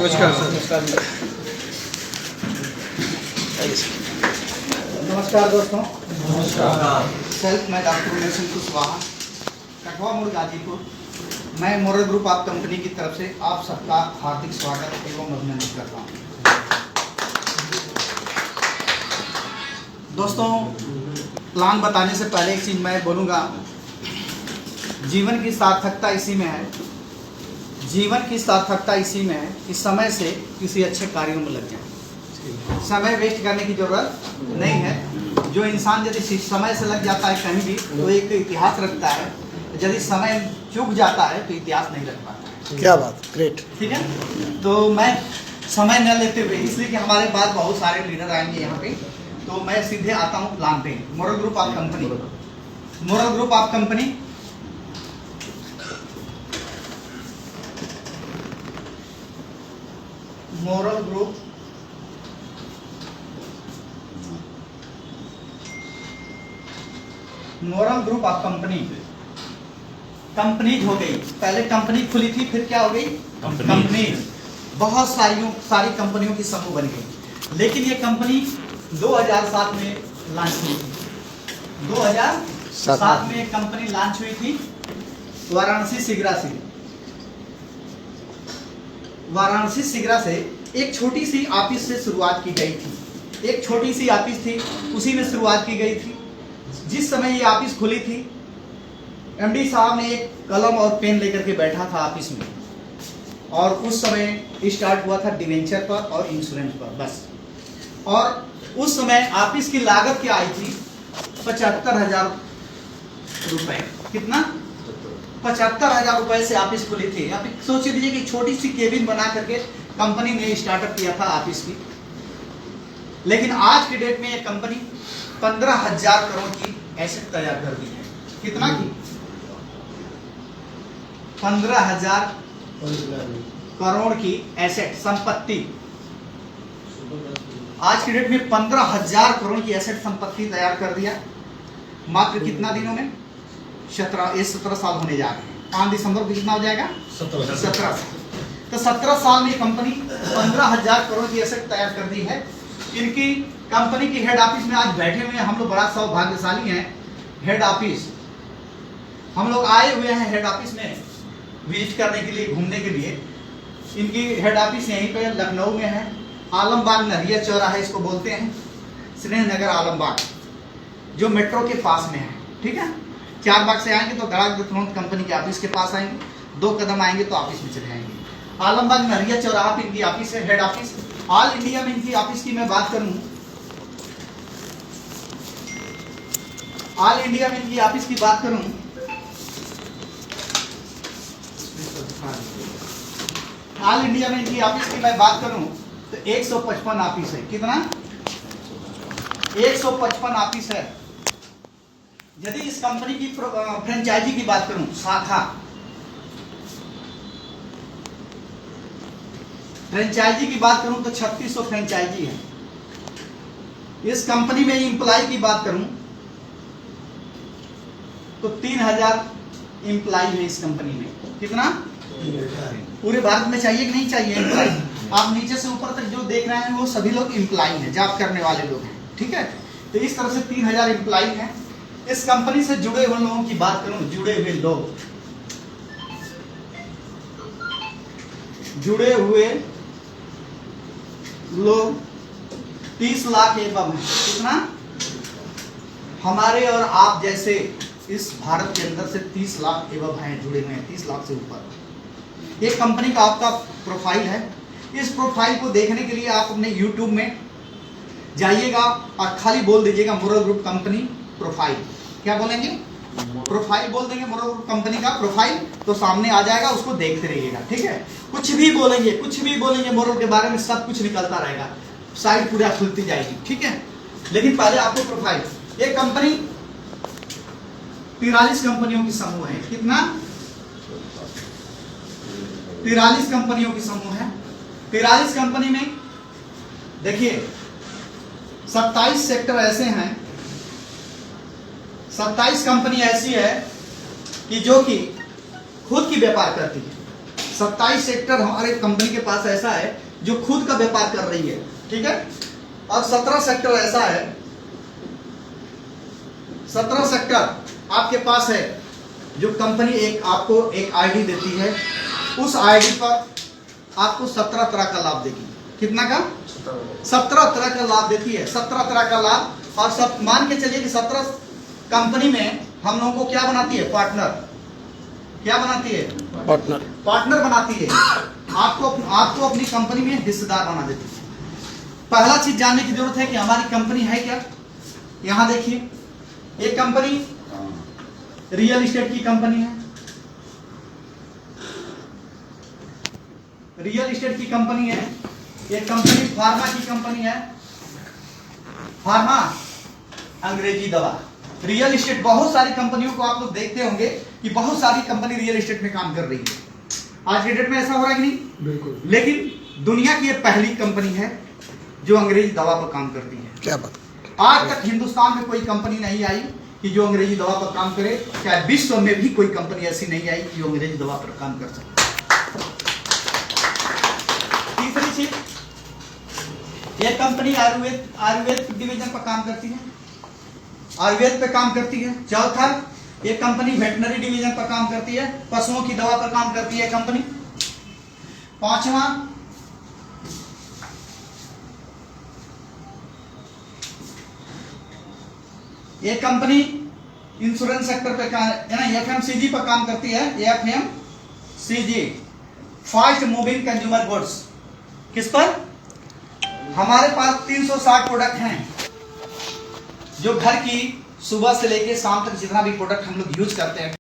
नमस्कार सर। नमस्कार दोस्तों। नमस्कार। सेल्फ मैं डॉक्टर उमेश कुशवाहा, कठवा मोड़ गाजीपुर। मैं मोरल ग्रुप ऑफ कंपनी की तरफ से आप सबका हार्दिक स्वागत एवं अभिनंदन करता हूँ। दोस्तों, प्लान बताने से पहले एक चीज़ मैं बोलूँगा, जीवन की सार्थकता इसी में है। जीवन की सार्थकता इसी में है कि समय से किसी अच्छे कार्यों में लग जाए। समय वेस्ट करने की जरूरत नहीं है। जो इंसान यदि समय से लग जाता है कहीं भी तो एक इतिहास रखता है, यदि समय चूक जाता है तो इतिहास नहीं रख पाता है। क्या बात, ग्रेट। ठीक है, तो मैं समय न लेते हुए, इसलिए कि हमारे पास बहुत सारे लीडर आएंगे यहाँ पे, तो मैं सीधे आता हूँ प्लान पे। Moral group of company, moral group of company moral group of company. Company हो गई, पहले कंपनी खुली थी, फिर क्या हो गई? कंपनी। बहुत सारी कंपनियों की समूह बन गई, लेकिन ये कंपनी 2007 में लॉन्च हुई थी। 2007 में कंपनी लॉन्च हुई थी वाराणसी सिगरा से एक छोटी सी ऑफिस से शुरुआत की गई थी। एक छोटी सी ऑफिस थी, उसी में शुरुआत की गई थी। जिस समय ये ऑफिस खुली थी, एमडी साहब ने एक कलम और पेन लेकर के बैठा था ऑफिस में, और उस समय स्टार्ट हुआ था डिवेंचर पर और इंश्योरेंस पर बस। और उस समय ऑफिस की लागत क्या आई थी? 75,000 रुपए। कितना? 75,000 रुपए से ऑफिस खुली थी। आप सोच लीजिए कि छोटी सी केबिन बना करके कंपनी ने स्टार्टअप किया था ऑफिस की। लेकिन आज की डेट में ये कंपनी 15,000 करोड़ की एसेट तैयार कर दी है। कितना की? 15,000 करोड़ की एसेट, संपत्ति। आज की डेट में 15,000 करोड़ की एसेट संपत्ति तैयार कर दिया। मात्र कितना दिनों में? 17 साल होने जा रहे हैं। 5 दिसंबर को कितना हो जाएगा? 17 साल। तो 17 साल में कंपनी 15,000 करोड़ की एसेट तैयार कर दी है। इनकी कंपनी की हेड ऑफिस में आज बैठे हुए हैं हम लोग, बड़ा सौभाग्यशाली हैं। हेड ऑफिस हम लोग आए हुए हैं, हेड ऑफिस में विजिट करने के लिए, घूमने के लिए। इनकी हेड ऑफिस यहीं पे लखनऊ में है। आलमबाग नरिया चौराहा इसको बोलते हैं, स्नेह नगर आलमबाग, जो मेट्रो के पास में है। ठीक है, 4 बाग से आएंगे तो धड़ाक तुरंत कंपनी के ऑफिस के पास आएंगे, 2 कदम आएंगे तो ऑफिस में चले जाएंगे। आलमबाग नरिया चौराहा पे इनकी ऑफिस है, हेड ऑफिस। ऑल इंडिया में इनकी ऑफिस की मैं बात करूं, ऑल इंडिया में इनकी ऑफिस की बात करूं, ऑल इंडिया में इनकी ऑफिस की मैं बात करूं तो 155 ऑफिस है। कितना? 155 ऑफिस है। यदि इस कंपनी की फ्रेंचाइजी की बात करूं, शाखा फ्रेंचाइजी की बात करूं तो 3600 फ्रेंचाइजी है। इस कंपनी में एम्प्लॉय की बात करूं तो 3000 एम्प्लॉय है इस कंपनी में। कितना? पूरे भारत में चाहिए कि नहीं चाहिए एम्प्लॉय? आप नीचे से ऊपर तक जो देख रहे हैं वो सभी लोग एम्प्लॉय हैं, जॉब करने वाले लोग हैं। ठीक है, तो इस तरह से 3000 एम्प्लॉय हैं। इस कंपनी से जुड़े हुए लोगों की बात करूं, जुड़े हुए लोग 30 लाख एवं है। कितना? हमारे और आप जैसे इस भारत के अंदर से 30 लाख एवं हैं, जुड़े हुए हैं, 30 लाख से ऊपर। ये कंपनी का आपका प्रोफाइल है। इस प्रोफाइल को देखने के लिए आप अपने YouTube में जाइएगा और खाली बोल दीजिएगा मोरल ग्रुप कंपनी प्रोफाइल। क्या बोलेंगे? प्रोफाइल बोल देंगे, मोरल ग्रुप कंपनी का प्रोफाइल, तो सामने आ जाएगा, उसको देखते रहिएगा। ठीक है, कुछ भी बोलेंगे मोरल के बारे में, सब कुछ निकलता रहेगा, साइड पूरा खुलती जाएगी। ठीक है, लेकिन पहले आपको प्रोफाइल। ये कंपनी 43 कंपनियों की समूह है। कितना? 43 कंपनियों की समूह है। 43 कंपनी में देखिए 27 सेक्टर ऐसे हैं, 27 कंपनी ऐसी है कि जो कि खुद की व्यापार करती है। 27 सेक्टर हमारे कंपनी के पास ऐसा है जो खुद का व्यापार कर रही है, ठीक है। और 17 सेक्टर ऐसा है, 17 सेक्टर आपके पास है जो कंपनी आपको एक आईडी देती है, उस आईडी पर आपको 17 तरह का लाभ देगी। कितना का? 17 तरह का लाभ देती है, 17 तरह का लाभ। और सब मान के चलिए कि 17 कंपनी में हम लोगों को क्या बनाती है? पार्टनर। क्या बनाती है? पार्टनर बनाती है। आपको अपनी कंपनी में हिस्सेदार बना देती है। पहला चीज जानने की जरूरत है कि हमारी कंपनी है क्या। यहां देखिए, एक कंपनी रियल एस्टेट की कंपनी है, रियल एस्टेट की कंपनी है। एक कंपनी फार्मा की कंपनी है, फार्मा अंग्रेजी दवा। रियल एस्टेट, बहुत सारी कंपनियों को आप लोग देखते होंगे कि बहुत सारी कंपनी रियल एस्टेट में काम कर रही है। आज के डेट में ऐसा हो रहा है कि नहीं? बिल्कुल। लेकिन दुनिया की ये पहली कंपनी है जो अंग्रेजी दवा पर काम करती है। क्या बात। आज तक हिंदुस्तान में कोई कंपनी नहीं आई कि जो अंग्रेजी दवा पर काम करे, चाहे विश्व में भी कोई कंपनी ऐसी नहीं आई जो अंग्रेजी दवा पर काम कर सके। तीसरी चीज, ये कंपनी आयुर्वेद डिवीजन पर काम करती है, आयुर्वेद पे काम करती है। चौथा, ये कंपनी वेटनरी डिवीजन पर काम करती है, पशुओं की दवा पर काम करती है कंपनी। पांचवा, ये कंपनी इंश्योरेंस सेक्टर पे काम है ना, एफएमसीजी पर काम करती है। FMCG, fast moving consumer goods. किस पर? हमारे पास 360 प्रोडक्ट हैं जो घर की सुबह से लेके शाम तक जितना भी प्रोडक्ट हम लोग यूज करते हैं